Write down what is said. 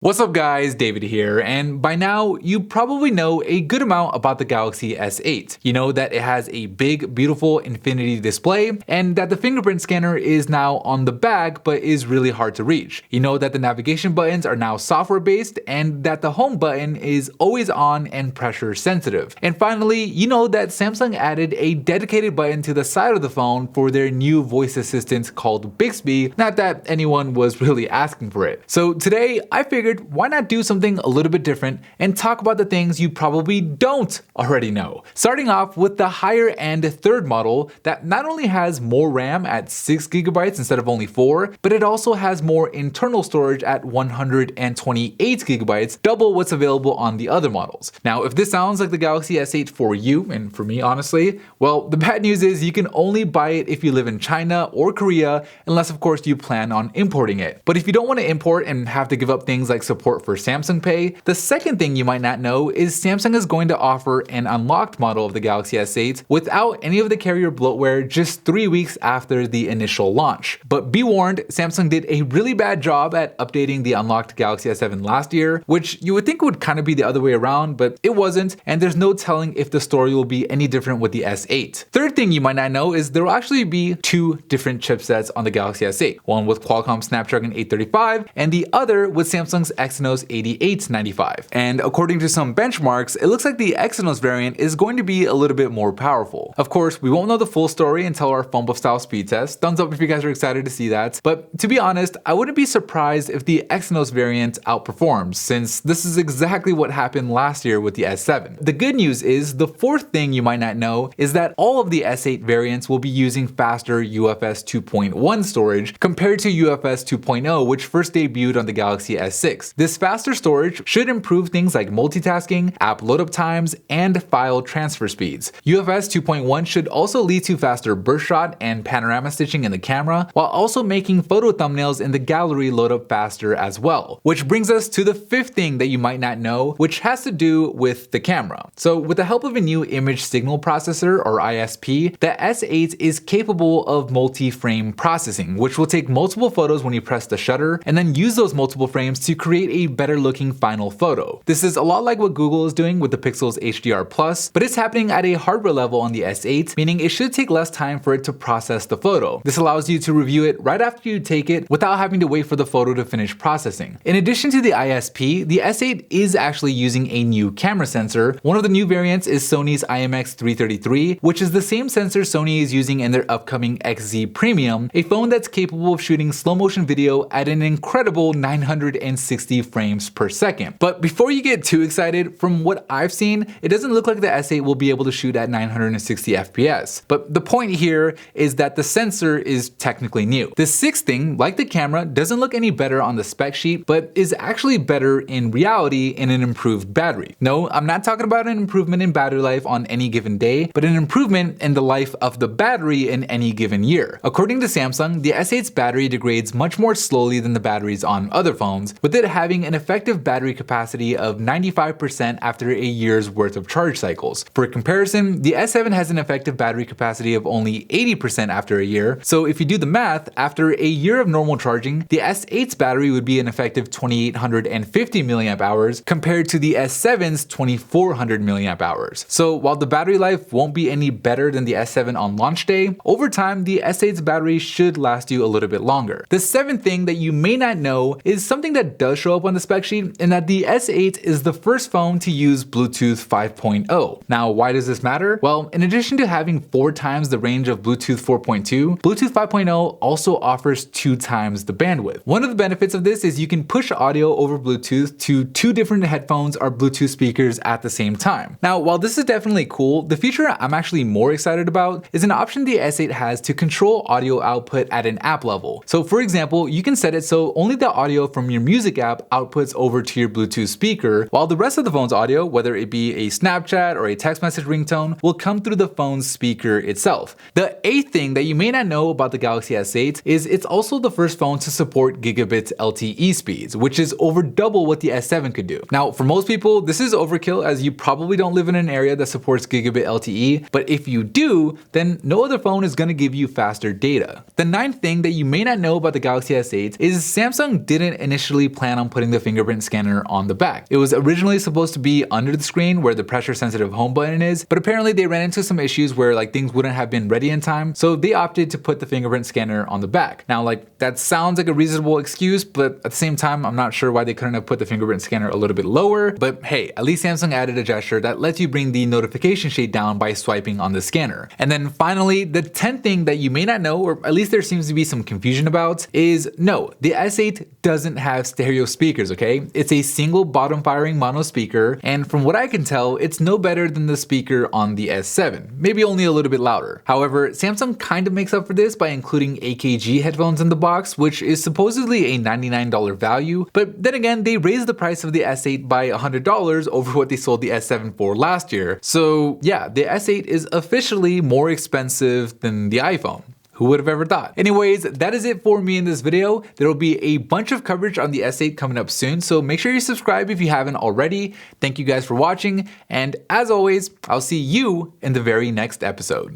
What's up guys, David here, and by now you probably know a good amount about the Galaxy S8. You know that it has a big, beautiful infinity display, and that the fingerprint scanner is now on the back but is really hard to reach. You know that the navigation buttons are now software based, and that the home button is always on and pressure sensitive. And finally, you know that Samsung added a dedicated button to the side of the phone for their new voice assistant called Bixby, not that anyone was really asking for it. So today I figured why not do something a little bit different and talk about the things you probably don't already know. Starting off with the higher end third model that not only has more RAM at 6GB instead of only 4, but it also has more internal storage at 128GB, double what's available on the other models. Now, if this sounds like the Galaxy S8 for you, and for me honestly, well, the bad news is you can only buy it if you live in China or Korea, unless of course you plan on importing it. But if you don't want to import and have to give up things like support for Samsung Pay, the second thing you might not know is Samsung is going to offer an unlocked model of the Galaxy S8 without any of the carrier bloatware just 3 weeks after the initial launch. But be warned, Samsung did a really bad job at updating the unlocked Galaxy S7 last year, which you would think would kind of be the other way around, but it wasn't, and there's no telling if the story will be any different with the S8. Third thing you might not know is there will actually be two different chipsets on the Galaxy S8, one with Qualcomm Snapdragon 835 and the other with Samsung's Exynos 8895. And according to some benchmarks, it looks like the Exynos variant is going to be a little bit more powerful. Of course, we won't know the full story until our PhoneBuff style speed test. Thumbs up if you guys are excited to see that. But to be honest, I wouldn't be surprised if the Exynos variant outperforms, since this is exactly what happened last year with the S7. The good news is, the fourth thing you might not know is that all of the S8 variants will be using faster UFS 2.1 storage compared to UFS 2.0, which first debuted on the Galaxy S6. This faster storage should improve things like multitasking, app load-up times, and file transfer speeds. UFS 2.1 should also lead to faster burst shot and panorama stitching in the camera, while also making photo thumbnails in the gallery load up faster as well. Which brings us to the fifth thing that you might not know, which has to do with the camera. So with the help of a new image signal processor, or ISP, the S8 is capable of multi-frame processing, which will take multiple photos when you press the shutter, and then use those multiple frames to create a better looking final photo. This is a lot like what Google is doing with the Pixel's HDR+, but it's happening at a hardware level on the S8, meaning it should take less time for it to process the photo. This allows you to review it right after you take it without having to wait for the photo to finish processing. In addition to the ISP, the S8 is actually using a new camera sensor. One of the new variants is Sony's IMX333, which is the same sensor Sony is using in their upcoming XZ Premium, a phone that's capable of shooting slow motion video at an incredible 960 frames per second. But before you get too excited, from what I've seen, it doesn't look like the S8 will be able to shoot at 960 FPS. But the point here is that the sensor is technically new. The sixth thing, like the camera, doesn't look any better on the spec sheet, but is actually better in reality in an improved battery. No, I'm not talking about an improvement in battery life on any given day, but an improvement in the life of the battery in any given year. According to Samsung, the S8's battery degrades much more slowly than the batteries on other phones, with it having an effective battery capacity of 95% after a year's worth of charge cycles. For comparison, the S7 has an effective battery capacity of only 80% after a year, so if you do the math, after a year of normal charging, the S8's battery would be an effective 2850 mAh compared to the S7's 2400 mAh. So while the battery life won't be any better than the S7 on launch day, over time the S8's battery should last you a little bit longer. The seventh thing that you may not know is something that does show up on the spec sheet, and that the S8 is the first phone to use Bluetooth 5.0. Now, why does this matter? Well, in addition to having 4 times the range of Bluetooth 4.2, Bluetooth 5.0 also offers 2 times the bandwidth. One of the benefits of this is you can push audio over Bluetooth to 2 different headphones or Bluetooth speakers at the same time. Now, while this is definitely cool, the feature I'm actually more excited about is an option the S8 has to control audio output at an app level. So for example, you can set it so only the audio from your music app outputs over to your Bluetooth speaker, while the rest of the phone's audio, whether it be a Snapchat or a text message ringtone, will come through the phone's speaker itself. The eighth thing that you may not know about the Galaxy S8 is it's also the first phone to support gigabit LTE speeds, which is over double what the S7 could do. Now, for most people, this is overkill, as you probably don't live in an area that supports gigabit LTE, but if you do, then no other phone is going to give you faster data. The ninth thing that you may not know about the Galaxy S8 is Samsung didn't initially plan plan on putting the fingerprint scanner on the back. It was originally supposed to be under the screen where the pressure sensitive home button is, but apparently they ran into some issues where like things wouldn't have been ready in time, so they opted to put the fingerprint scanner on the back. Now like that sounds like a reasonable excuse, but at the same time I'm not sure why they couldn't have put the fingerprint scanner a little bit lower, but hey, at least Samsung added a gesture that lets you bring the notification shade down by swiping on the scanner. And then finally, the 10th thing that you may not know, or at least there seems to be some confusion about, is no, the S8 doesn't have stereo speakers, okay? It's a single bottom firing mono speaker, and from what I can tell, it's no better than the speaker on the S7, maybe only a little bit louder. However, Samsung kind of makes up for this by including AKG headphones in the box, which is supposedly a $99 value, but then again, they raised the price of the S8 by $100 over what they sold the S7 for last year. So yeah, the S8 is officially more expensive than the iPhone. Who would have ever thought? Anyways, that is it for me in this video. There will be a bunch of coverage on the S8 coming up soon, so make sure you subscribe if you haven't already. Thank you guys for watching, and as always, I'll see you in the very next episode.